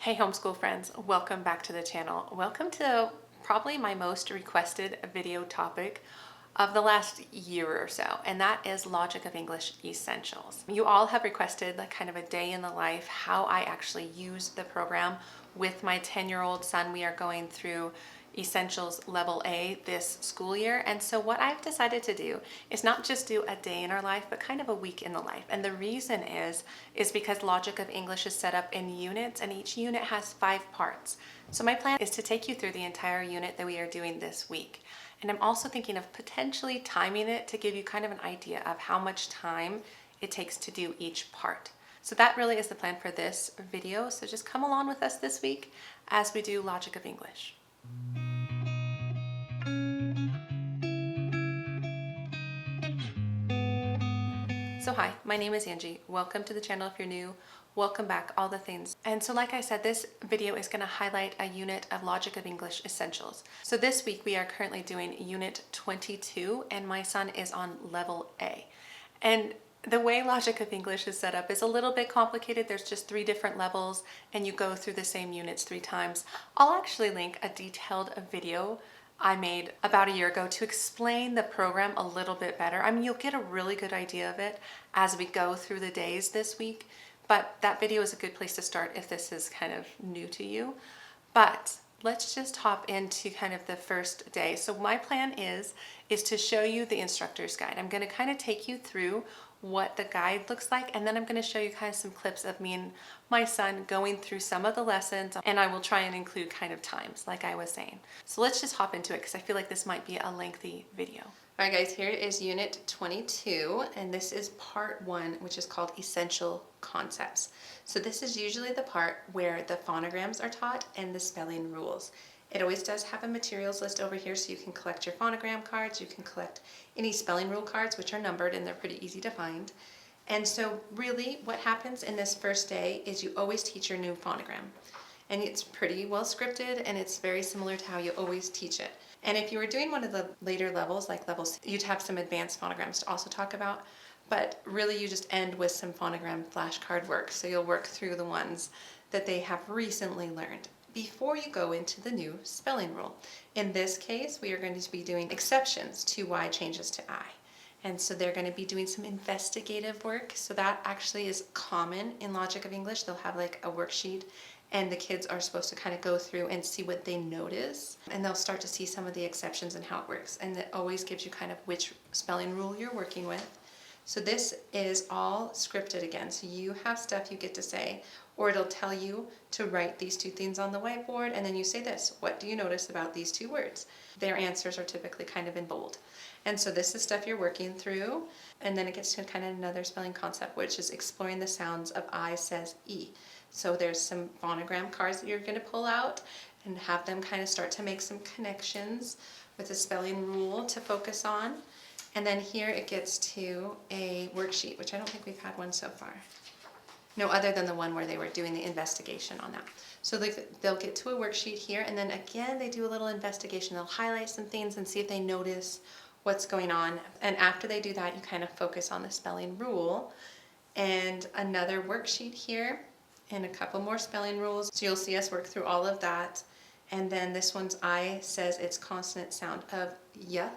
Hey homeschool friends, welcome back to the channel. Welcome to probably my most requested video topic of the last year or so, and that is Logic of English Essentials. You all have requested like kind of a day in the life, how I actually use the program with my 10-year-old son. We are going through Essentials Level A this school year. And so what I've decided to do is not just do a day in our life, but kind of a week in the life. And the reason is because Logic of English is set up in units, and each unit has 5 parts. So my plan is to take you through the entire unit that we are doing this week. And I'm also thinking of potentially timing it to give you kind of an idea of how much time it takes to do each part. So that really is the plan for this video. So just come along with us this week as we do Logic of English. So hi, my name is Angie. Welcome to the channel if you're new. Welcome back, all the things. And so like I said, this video is going to highlight a unit of Logic of English Essentials. So this week we are currently doing Unit 22 and my son is on Level A. And the way Logic of English is set up is a little bit complicated. There's just 3 different levels and you go through the same units 3 times. I'll actually link a detailed video I made about a year ago to explain the program a little bit better. I mean, you'll get a really good idea of it as we go through the days this week, but that video is a good place to start if this is kind of new to you. But let's just hop into kind of the first day. So my plan is to show you the instructor's guide. I'm going to kind of take you through what the guide looks like, and then I'm going to show you kind of some clips of me and my son going through some of the lessons, and I will try and include kind of times like I was saying. So let's just hop into it because I feel like this might be a lengthy video. Alright guys, here is Unit 22, and this is Part 1, which is called Essential Concepts. So this is usually the part where the phonograms are taught and the spelling rules. It always does have a materials list over here so you can collect your phonogram cards, you can collect any spelling rule cards, which are numbered and they're pretty easy to find. And so really what happens in this first day is you always teach your new phonogram. And it's pretty well scripted and it's very similar to how you always teach it. And if you were doing one of the later levels, like level 6, you'd have some advanced phonograms to also talk about. But really you just end with some phonogram flashcard work. So you'll work through the ones that they have recently learned before you go into the new spelling rule. In this case, we are going to be doing exceptions to Y changes to I. And so they're going to be doing some investigative work. So that actually is common in Logic of English. They'll have like a worksheet and the kids are supposed to kind of go through and see what they notice. And they'll start to see some of the exceptions and how it works. And it always gives you kind of which spelling rule you're working with. So this is all scripted again. So you have stuff you get to say, or it'll tell you to write these 2 things on the whiteboard, and then you say this: what do you notice about these 2 words? Their answers are typically kind of in bold. And so this is stuff you're working through, and then it gets to kind of another spelling concept, which is exploring the sounds of I says E. So there's some phonogram cards that you're going to pull out and have them kind of start to make some connections with a spelling rule to focus on. And then here it gets to a worksheet, which I don't think we've had one so far. No, other than the one where they were doing the investigation on that. So they'll get to a worksheet here, and then again they do a little investigation. They'll highlight some things and see if they notice what's going on. And after they do that, you kind of focus on the spelling rule. And another worksheet here, and a couple more spelling rules. So you'll see us work through all of that. And then this one's I says its consonant sound of Y.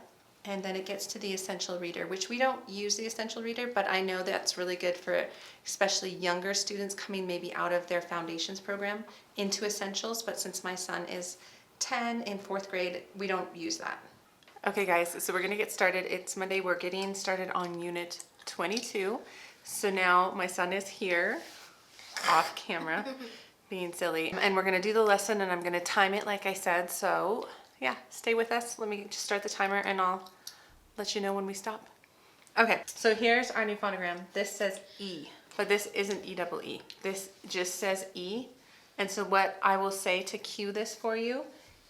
And then it gets to the essential reader, which we don't use the essential reader, but I know that's really good for especially younger students coming maybe out of their foundations program into essentials. But since my son is 10 in 4th grade, we don't use that. Okay guys, so we're gonna get started. It's Monday. We're getting started on Unit 22. So now my son is here off camera being silly, and we're gonna do the lesson, and I'm gonna time it like I said. So yeah, stay with us. Let me just start the timer and I'll let you know when we stop. Okay, so here's our new phonogram. This says E, but this isn't E-double-E. This just says E. And so what I will say to cue this for you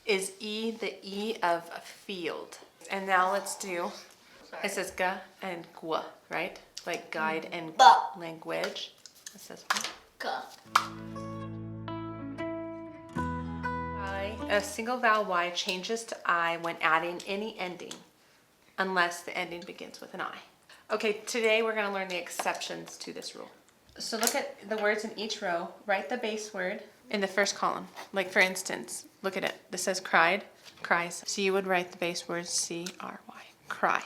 is E, the E of field. And now let's do, it says G and Gwa, right? Like guide and language. It says G. A single vowel Y changes to I when adding any ending, unless the ending begins with an I. Okay, today we're going to learn the exceptions to this rule. So look at the words in each row. Write the base word in the first column. Like for instance, look at it. This says cried, cries. So you would write the base word C-R-Y, cry.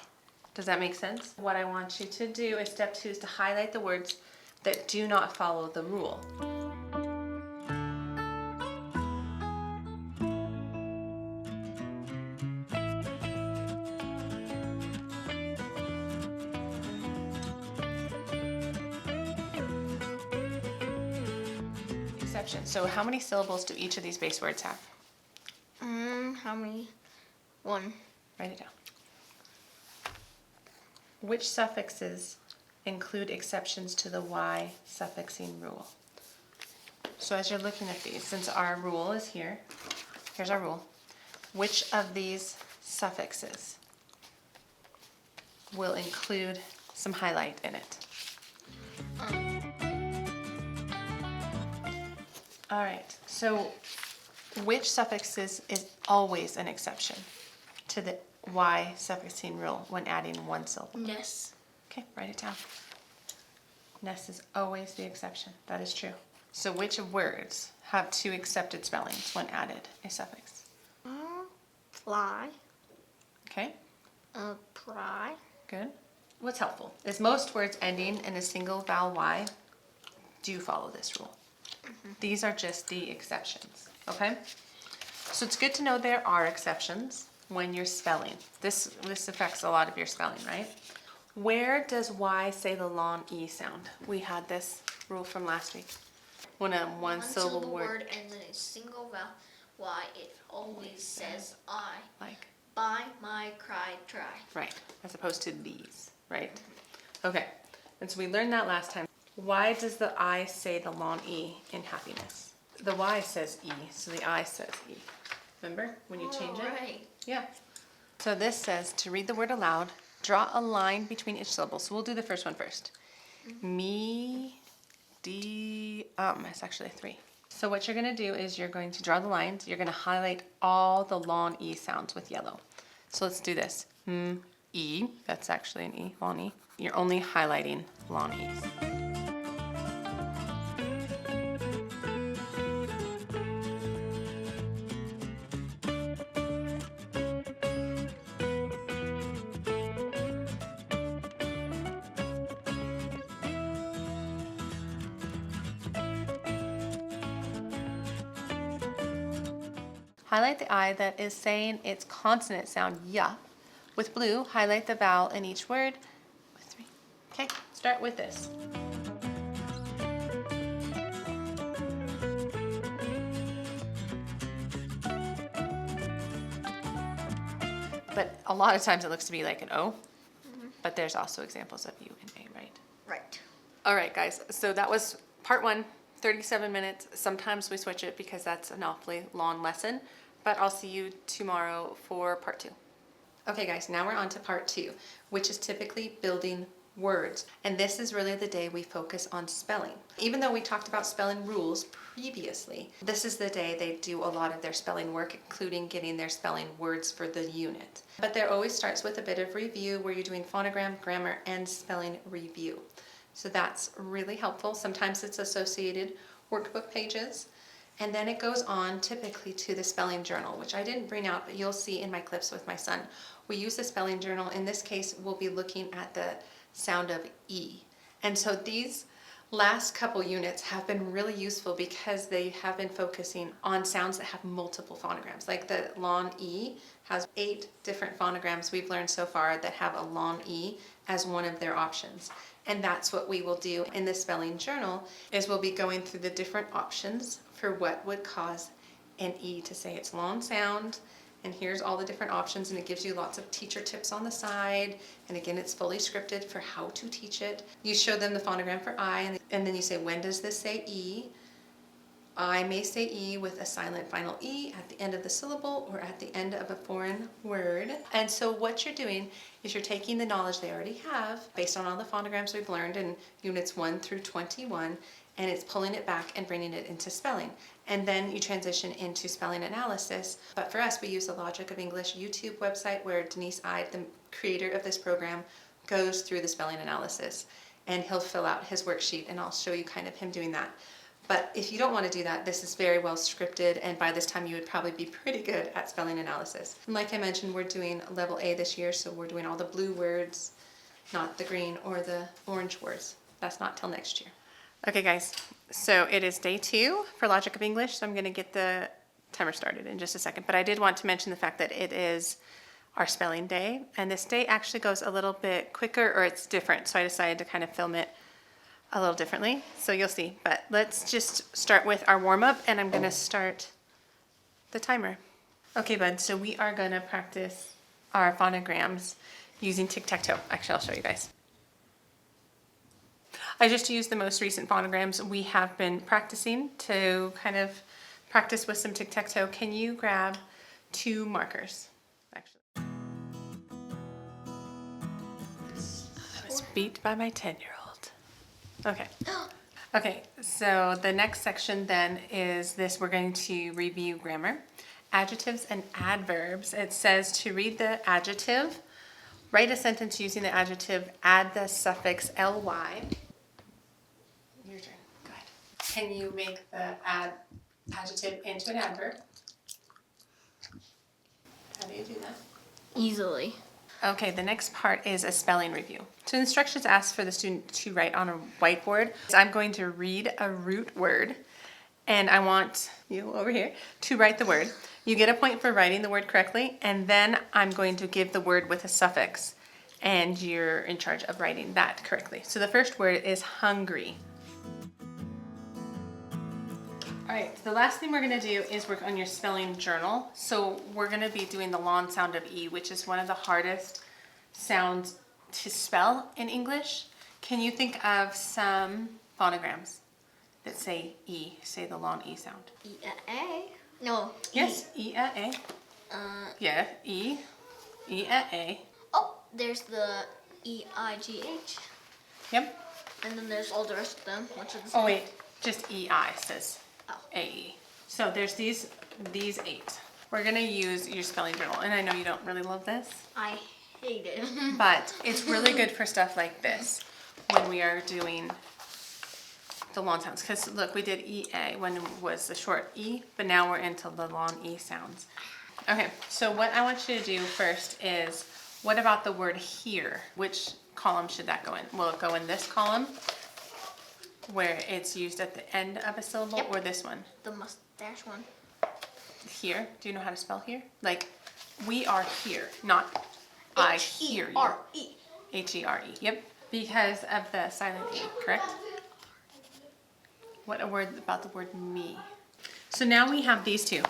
Does that make sense? What I want you to do is step 2 is to highlight the words that do not follow the rule. Exception. So how many syllables do each of these base words have? How many? 1. Write it down. Which suffixes include exceptions to the Y suffixing rule? So as you're looking at these, since our rule is here, here's our rule. Which of these suffixes will include some highlight in it? All right, so which suffixes is always an exception to the Y suffixing rule when adding one syllable? Ness. Okay, write it down. Ness is always the exception. That is true. So which words have 2 accepted spellings when added a suffix? Fly. Okay, Pry. good. What's helpful is most words ending in a single vowel Y do follow this rule. These are just the exceptions, okay? So it's good to know there are exceptions when you're spelling. This affects a lot of your spelling, right? Where does Y say the long E sound? We had this rule from last week. When a one syllable word ends in a single vowel Y, it always says I. like, Buy, my, cry, try. right, as opposed to these, right? Okay, and so we learned that last time. Why does the I say the long E in happiness? The Y says E, so the I says E. Remember when you change it? Right. Yeah. So this says to read the word aloud, draw a line between each syllable. So we'll do the first one first. Me, D, it's actually 3. So what you're going to do is you're going to draw the lines. You're going to highlight all the long E sounds with yellow. So let's do this. E, that's actually an E, long E. You're only highlighting long E's. Highlight the I that is saying its consonant sound ya. With blue, highlight the vowel in each word with 3. Okay, start with this. But a lot of times it looks to be like an O, but there's also examples of U and A, right? Right. All right, guys, so that was part 1, 37 minutes. Sometimes we switch it because that's an awfully long lesson, but I'll see you tomorrow for part 2. Okay, guys, now we're on to part 2, which is typically building words. And this is really the day we focus on spelling. Even though we talked about spelling rules previously, this is the day they do a lot of their spelling work, including getting their spelling words for the unit. But there always starts with a bit of review where you're doing phonogram, grammar, and spelling review. So that's really helpful. Sometimes it's associated workbook pages. And then it goes on typically to the spelling journal, which I didn't bring out, but you'll see in my clips with my son. We use the spelling journal. In this case, we'll be looking at the sound of E. And so these last couple units have been really useful because they have been focusing on sounds that have multiple phonograms. Like the long E has 8 different phonograms we've learned so far that have a long E as one of their options. And that's what we will do in the spelling journal, is we'll be going through the different options for what would cause an E to say its long sound. And here's all the different options, and it gives you lots of teacher tips on the side. And again, it's fully scripted for how to teach it. You show them the phonogram for I, and then you say, when does this say E? I may say E with a silent final E at the end of the syllable or at the end of a foreign word. And so what you're doing is you're taking the knowledge they already have based on all the phonograms we've learned in units 1 through 21, and it's pulling it back and bringing it into spelling. And then you transition into spelling analysis. But for us, we use the Logic of English YouTube website where Denise Ide, the creator of this program, goes through the spelling analysis. and he'll fill out his worksheet, and I'll show you kind of him doing that. But if you don't want to do that, this is very well scripted, and by this time you would probably be pretty good at spelling analysis. And like I mentioned, we're doing level A this year, so we're doing all the blue words, not the green or the orange words. That's not till next year. Okay guys, so it is day 2 for Logic of English, so I'm going to get the timer started in just a second. But I did want to mention the fact that it is our spelling day, and this day actually goes a little bit quicker, or it's different, so I decided to kind of film it a little differently, so you'll see. But let's just start with our warm-up, and I'm going to start the timer. Okay, bud, so we are going to practice our phonograms using tic-tac-toe. Actually, I'll show you guys. I just used the most recent phonograms we have been practicing to kind of practice with some tic-tac-toe. Can you grab 2 markers? Actually, I was beat by my 10-year-old. Okay. Okay, so the next section then is this. We're going to review grammar, adjectives and adverbs. It says to read the adjective, write a sentence using the adjective, add the suffix ly. Your turn. Go ahead. Can you make the adjective into an adverb? How do you do that? Easily. Okay, the next part is a spelling review. So instructions ask for the student to write on a whiteboard. So I'm going to read a root word, and I want you over here to write the word. You get a point for writing the word correctly, and then I'm going to give the word with a suffix, and you're in charge of writing that correctly. So the first word is hungry. All right, the last thing we're going to do is work on your spelling journal. So we're going to be doing the long sound of E, which is one of the hardest sounds to spell in English. Can you think of some phonograms that say E, say the long E sound? E-a-a. No. Yes, E-a-a. Yeah, E, E-a-a. Oh, there's the E-I-G-H. Yep. And then there's all the rest of them, which are the same. Oh wait, just E-I says Oh. A-E. So there's these 8. We're gonna use your spelling journal, and I know you don't really love this, I hate it. but it's really good for stuff like this when we are doing the long sounds. Because look, we did E-A when it was the short E, but now we're into the long E sounds. Okay, so what I want you to do first is, what about the word here? Which column should that go in? Will it go in this column, where it's used at the end of a syllable, Yep. or this one? The mustache one. Here? Do you know how to spell here? Like, we are here, not I hear you. H-E-R-E. H-E-R-E, yep. Because of the silent E, correct? What a word about the word me. So now we have these 2.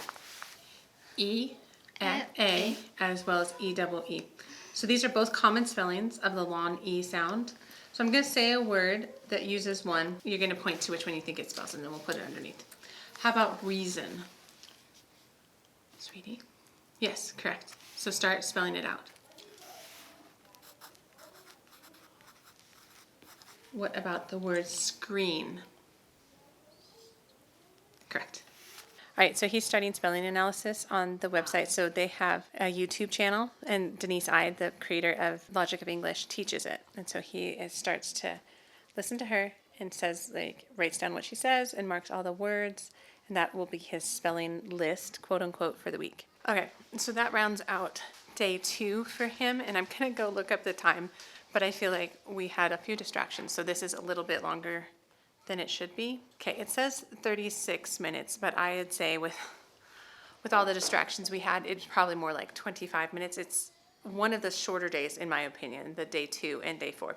E-A, as well as E-double-E. So these are both common spellings of the long E sound. So I'm going to say a word that uses one. You're going to point to which one you think it spells, and then we'll put it underneath. How about reason? Sweetie? Yes, correct. So start spelling it out. What about the word screen? Correct. All right, so he's starting spelling analysis on the website. So they have a YouTube channel, and Denise Ide, the creator of Logic of English, teaches it. And so he starts to listen to her and says, like, writes down what she says and marks all the words, and that will be his spelling list, quote unquote, for the week. Okay, so that rounds out day 2 for him, and I'm gonna go look up the time, but I feel like we had a few distractions, so this is a little bit longer than it should be. Okay, it says 36 minutes, but I'd say with all the distractions we had, it's probably more like 25 minutes. It's one of the shorter days, in my opinion, the day 2 and day 4.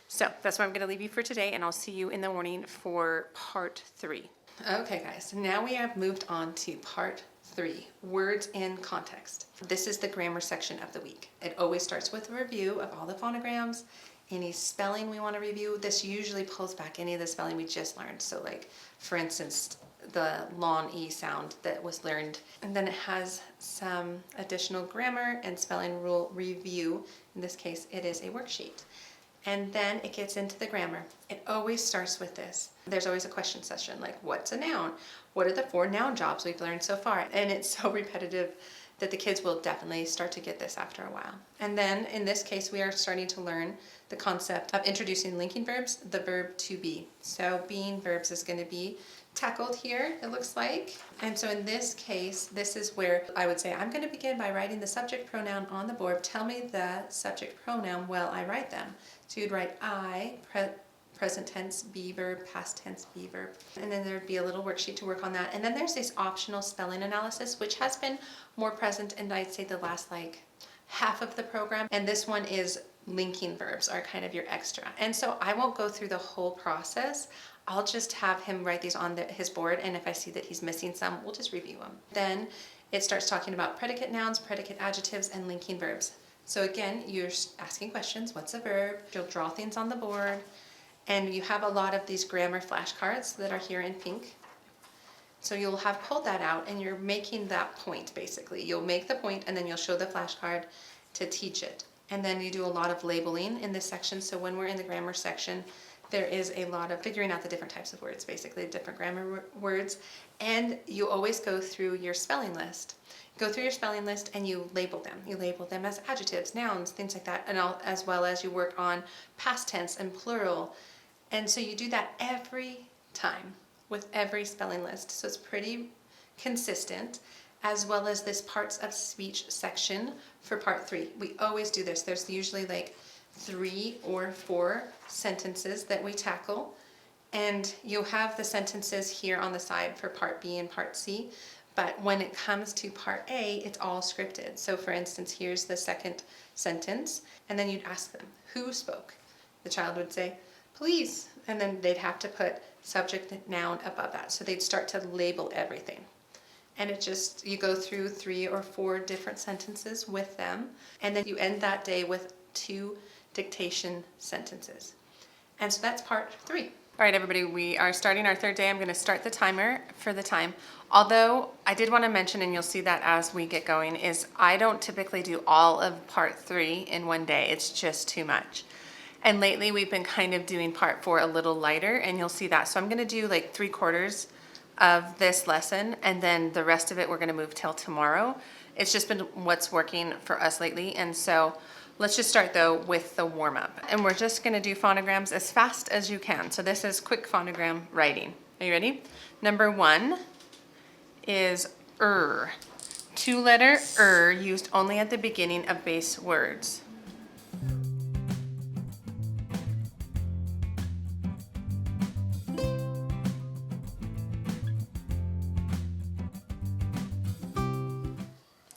So that's where I'm going to leave you for today, and I'll see you in the morning for part 3. Okay, guys, now we have moved on to part 3, words in context. This is the grammar section of the week. It always starts with a review of all the phonograms, any spelling we want to review. This usually pulls back any of the spelling we just learned. So like, for instance, the long E sound that was learned. And then it has some additional grammar and spelling rule review. In this case, it is a worksheet. And then it gets into the grammar. It always starts with this. There's always a question session, like, what's a noun? What are the 4 noun jobs we've learned so far? And it's so repetitive that the kids will definitely start to get this after a while. And then in this case, we are starting to learn the concept of introducing linking verbs, the verb to be. So being verbs is going to be tackled here, it looks like. And so in this case, this is where I would say, I'm going to begin by writing the subject pronoun on the board. Tell me the subject pronoun while I write them. So you'd write I, present tense, be verb, past tense, be verb. And then there'd be a little worksheet to work on that. And then there's this optional spelling analysis, which has been more present in, I'd say, the last like half of the program. And this one is linking verbs are kind of your extra. And so I won't go through the whole process. I'll just have him write these on his board, and if I see that he's missing some, we'll just review them. Then it starts talking about predicate nouns, predicate adjectives, and linking verbs. So again, you're asking questions. What's a verb? You'll draw things on the board, and you have a lot of these grammar flashcards that are here in pink. So you'll have pulled that out, and you're making that point, basically. You'll make the point, and then you'll show the flashcard to teach it. And then you do a lot of labeling in this section. So when we're in the grammar section, there is a lot of figuring out the different types of words, basically different grammar words. And you always go through your spelling list. Go through your spelling list and you label them. You label them as adjectives, nouns, things like that, and as well as you work on past tense and plural. And so you do that every time with every spelling list. So it's pretty consistent, as well as this parts of speech section for part 3. We always do this. There's usually like 3 or 4 sentences that we tackle, and you'll have the sentences here on the side for part B and part C, but when it comes to part A, it's all scripted. So for instance, here's the second sentence, and then you'd ask them, who spoke? The child would say, police, and then they'd have to put subject and noun above that. So they'd start to label everything. And it just, you go through 3 or 4 different sentences with them, and then you end that day with 2 dictation sentences. And so that's part 3. All right, everybody, we are starting our 3rd day. I'm going to start the timer for the time. Although I did want to mention, and you'll see that as we get going, is I don't typically do all of part 3 in one day. It's just too much. And lately we've been kind of doing part 4 a little lighter, and you'll see that. So I'm going to do like 3/4 of this lesson, and then the rest of it we're going to move till tomorrow. It's just been what's working for us lately. And so let's just start though with the warm-up. And we're just going to do phonograms as fast as you can. So this is quick phonogram writing. Are you ready? Number 1 is 2-letter used only at the beginning of base words.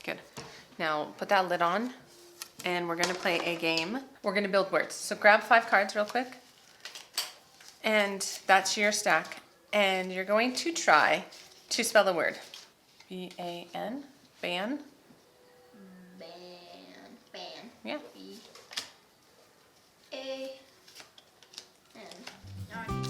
Good. Now put that lid on, and we're gonna play a game. We're gonna build words. So grab 5 cards real quick, and that's your stack. And you're going to try to spell the word. B-A-N, ban. Ban. Yeah. B-A-N. Alright.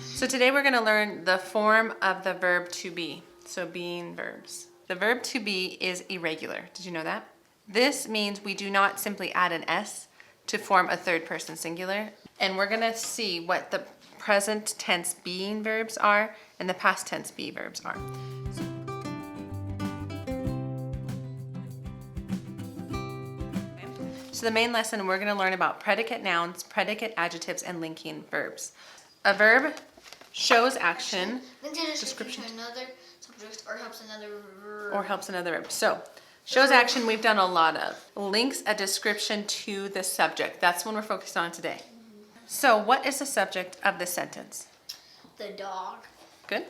So today we're going to learn the form of the verb to be. So being verbs. The verb to be is irregular. Did you know that? This means we do not simply add an S to form a 3rd person singular. And we're going to see what the present tense being verbs are and the past tense be verbs are. So the main lesson, we're going to learn about predicate nouns, predicate adjectives, and linking verbs. A verb shows action, Links a description to another subject or helps another verb. So, shows action we've done a lot of. Links a description to the subject. That's what we're focused on today. So, what is the subject of this sentence? The dog. Good.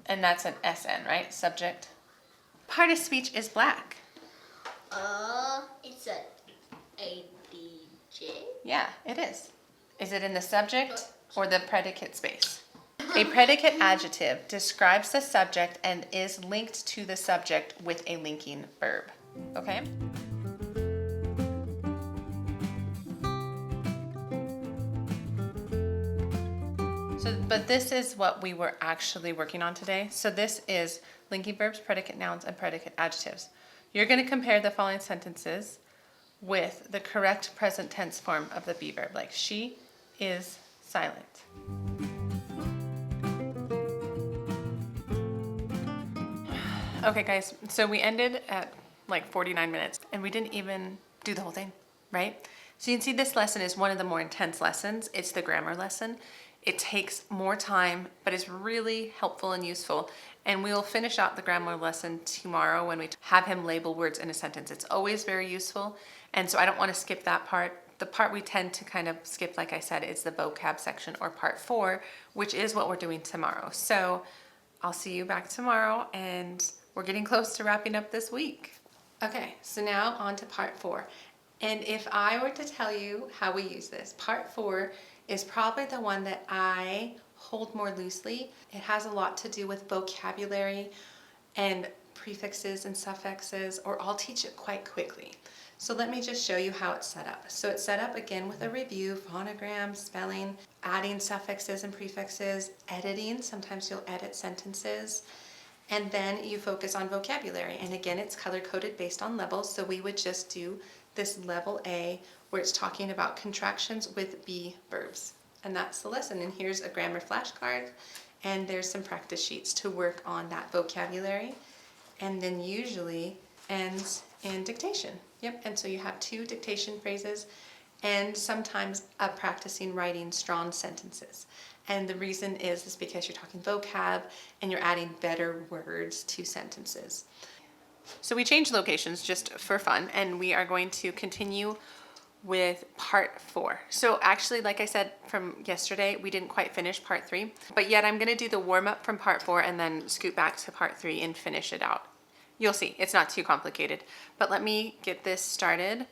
And that's an SN, right? Subject. Part of speech is black. It's a DJ. Yeah, it is. Is it in the subject or the predicate space? A predicate adjective describes the subject and is linked to the subject with a linking verb. Okay? But this is what we were actually working on today. So this is linking verbs, predicate nouns, and predicate adjectives. You're going to compare the following sentences with the correct present tense form of the be verb, like she is silent. Okay guys, so we ended at like 49 minutes and we didn't even do the whole thing, right? So you can see this lesson is one of the more intense lessons. It's the grammar lesson. It takes more time, but it's really helpful and useful. And we will finish out the grammar lesson tomorrow when we have him label words in a sentence. It's always very useful. And so I don't want to skip that part. The part we tend to kind of skip, like I said, is the vocab section, or part 4, which is what we're doing tomorrow. So I'll see you back tomorrow, and we're getting close to wrapping up this week. Okay, so now on to part 4. And if I were to tell you how we use this, part 4 is probably the one that I hold more loosely. It has a lot to do with vocabulary and prefixes and suffixes, or I'll teach it quite quickly. So let me just show you how it's set up. So it's set up again with a review, phonogram, spelling, adding suffixes and prefixes, editing. Sometimes you'll edit sentences. And then you focus on vocabulary. And again, it's color-coded based on levels. So we would just do this level A where it's talking about contractions with be verbs. And that's the lesson. And here's a grammar flashcard. And there's some practice sheets to work on that vocabulary. And then usually ends in dictation. Yep, and so you have 2 dictation phrases and sometimes practicing writing strong sentences. And the reason is because you're talking vocab and you're adding better words to sentences. So we changed locations just for fun, and we are going to continue with part 4. So actually, like I said from yesterday, we didn't quite finish part 3, but yet I'm going to do the warm-up from part 4 and then scoot back to part 3 and finish it out. You'll see, it's not too complicated, but let me get this started,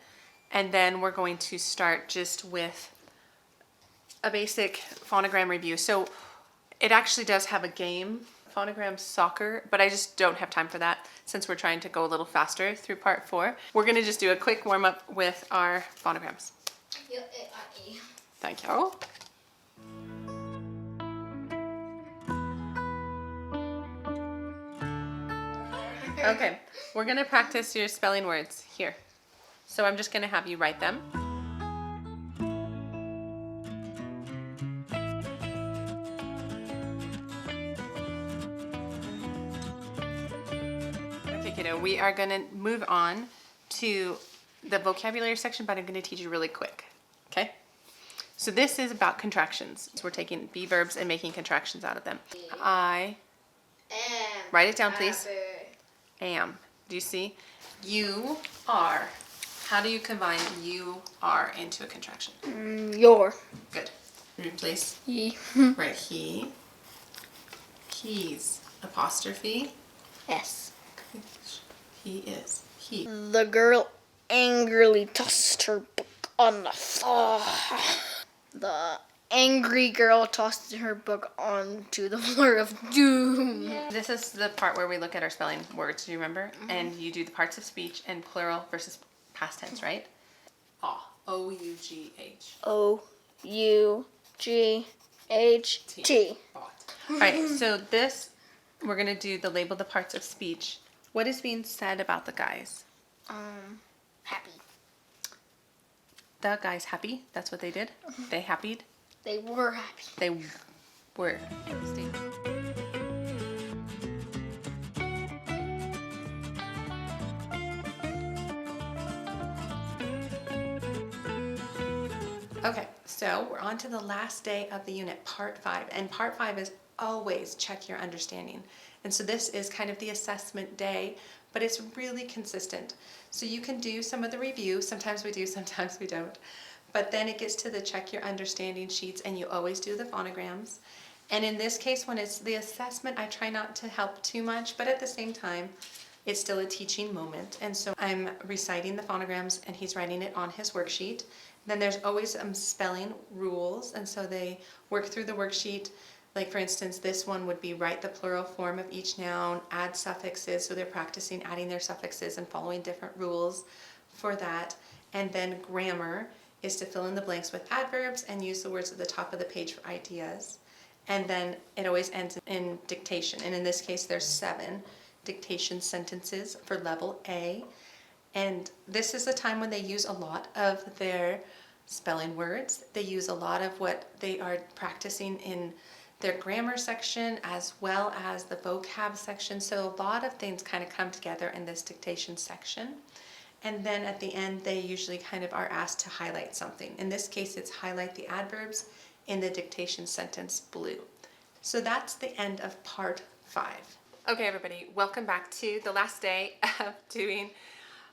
and then we're going to start just with a basic phonogram review. So it actually does have a game, phonogram soccer, but I just don't have time for that since we're trying to go a little faster through part 4. We're going to just do a quick warm-up with our phonograms. Thank you. Okay, we're going to practice your spelling words here. So I'm just going to have you write them. Okay, kiddo, we are going to move on to the vocabulary section, but I'm going to teach you really quick. Okay? So this is about contractions. So we're taking be verbs and making contractions out of them. I am. Write it down, please. Am. Do you see? You are. How do you combine you are into a contraction? Your. Good. Replace. He. Right. He. He's. Apostrophe. S. He is. He. The girl angrily tossed her book on the floor. The angry girl tossed her book onto the floor of doom. Yeah. This is the part where we look at our spelling words, do you remember? Mm-hmm. And you do the parts of speech and plural versus past tense, right? O-U-G-H. O-U-G-H-T. All right, so this, we're going to do the label the parts of speech. What is being said about the guys? Happy. The guys happy? That's what they did? They happied? They were happy. They were. Okay, so we're on to the last day of the unit, part 5. And part 5 is always check your understanding. And so this is kind of the assessment day, but it's really consistent. So you can do some of the review. Sometimes we do, sometimes we don't. But then it gets to the check your understanding sheets, and you always do the phonograms. And in this case, when it's the assessment, I try not to help too much, but at the same time, it's still a teaching moment. And so I'm reciting the phonograms, and he's writing it on his worksheet. Then there's always some spelling rules, and so they work through the worksheet. Like for instance, this one would be write the plural form of each noun, add suffixes, so they're practicing adding their suffixes and following different rules for that. And then grammar is to fill in the blanks with adverbs and use the words at the top of the page for ideas. And then it always ends in dictation, and in this case there's 7 dictation sentences for level A. And this is a time when they use a lot of their spelling words. They use a lot of what they are practicing in their grammar section as well as the vocab section. So a lot of things kind of come together in this dictation section. And then at the end, they usually kind of are asked to highlight something. In this case, it's highlight the adverbs in the dictation sentence blue. So that's the end of part 5. Okay, everybody, welcome back to the last day of doing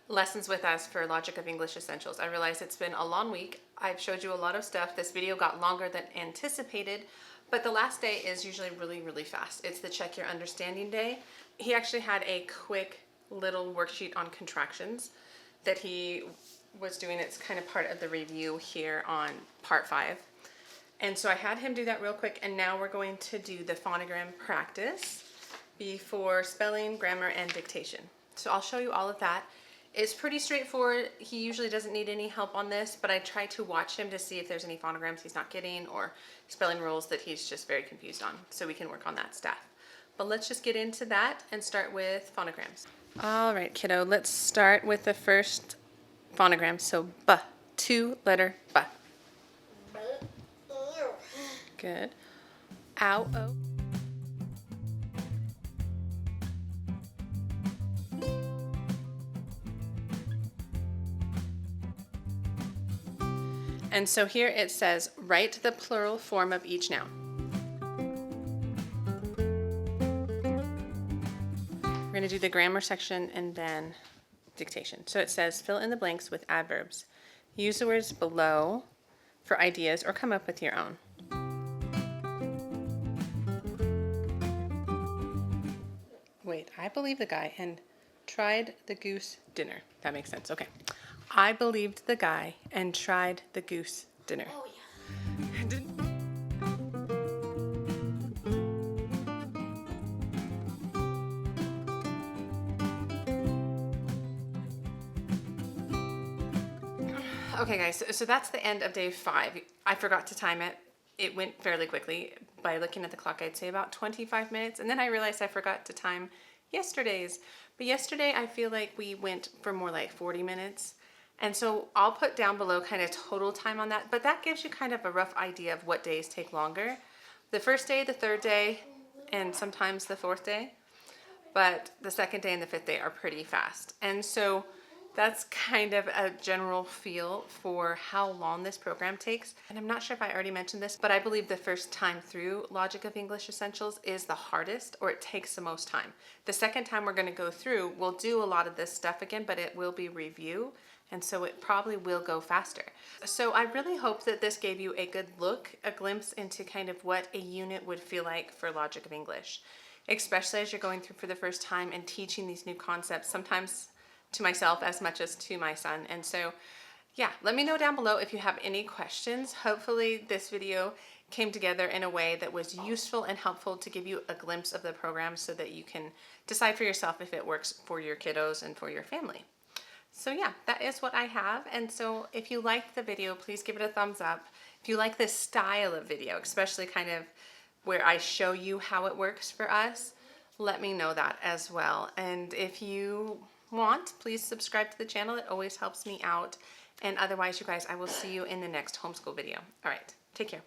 lessons with us for Logic of English Essentials. I realize it's been a long week. I've showed you a lot of stuff. This video got longer than anticipated, but the last day is usually really, really fast. It's the check your understanding day. He actually had a quick little worksheet on contractions that he was doing. It's kind of part of the review here on part 5. And so I had him do that real quick, and now we're going to do the phonogram practice before spelling, grammar, and dictation. So I'll show you all of that. It's pretty straightforward. He usually doesn't need any help on this, but I try to watch him to see if there's any phonograms he's not getting or spelling rules that he's just very confused on, so we can work on that stuff. But let's just get into that and start with phonograms. All right, kiddo, let's start with the first phonogram. So B, 2-letter B. Good. Ow, oh. And so here it says, write the plural form of each noun. We're going to do the grammar section and then dictation. So it says, fill in the blanks with adverbs. Use the words below for ideas or come up with your own. Wait, I believe the guy and tried the goose dinner. That makes sense. Okay. I believed the guy and tried the goose dinner. Oh, yeah. Okay, guys, so that's the end of day 5. I forgot to time it. It went fairly quickly. By looking at the clock, I'd say about 25 minutes. And then I realized I forgot to time yesterday's. But yesterday, I feel like we went for more like 40 minutes. And so I'll put down below kind of total time on that, but that gives you kind of a rough idea of what days take longer. The first day, the third day, and sometimes the fourth day, but the second day and the fifth day are pretty fast. And so that's kind of a general feel for how long this program takes. And I'm not sure if I already mentioned this, but I believe the first time through Logic of English Essentials is the hardest, or it takes the most time. The second time we're going to go through, we'll do a lot of this stuff again, but it will be review. And so it probably will go faster. So I really hope that this gave you a good look, a glimpse into kind of what a unit would feel like for Logic of English, especially as you're going through for the first time and teaching these new concepts, sometimes to myself as much as to my son. And so, yeah, let me know down below if you have any questions. Hopefully this video came together in a way that was useful and helpful to give you a glimpse of the program so that you can decide for yourself if it works for your kiddos and for your family. So yeah, that is what I have. And so if you liked the video, please give it a thumbs up. If you like this style of video, especially kind of where I show you how it works for us, let me know that as well. And if you want, please subscribe to the channel. It always helps me out. And otherwise, you guys, I will see you in the next homeschool video. All right, take care.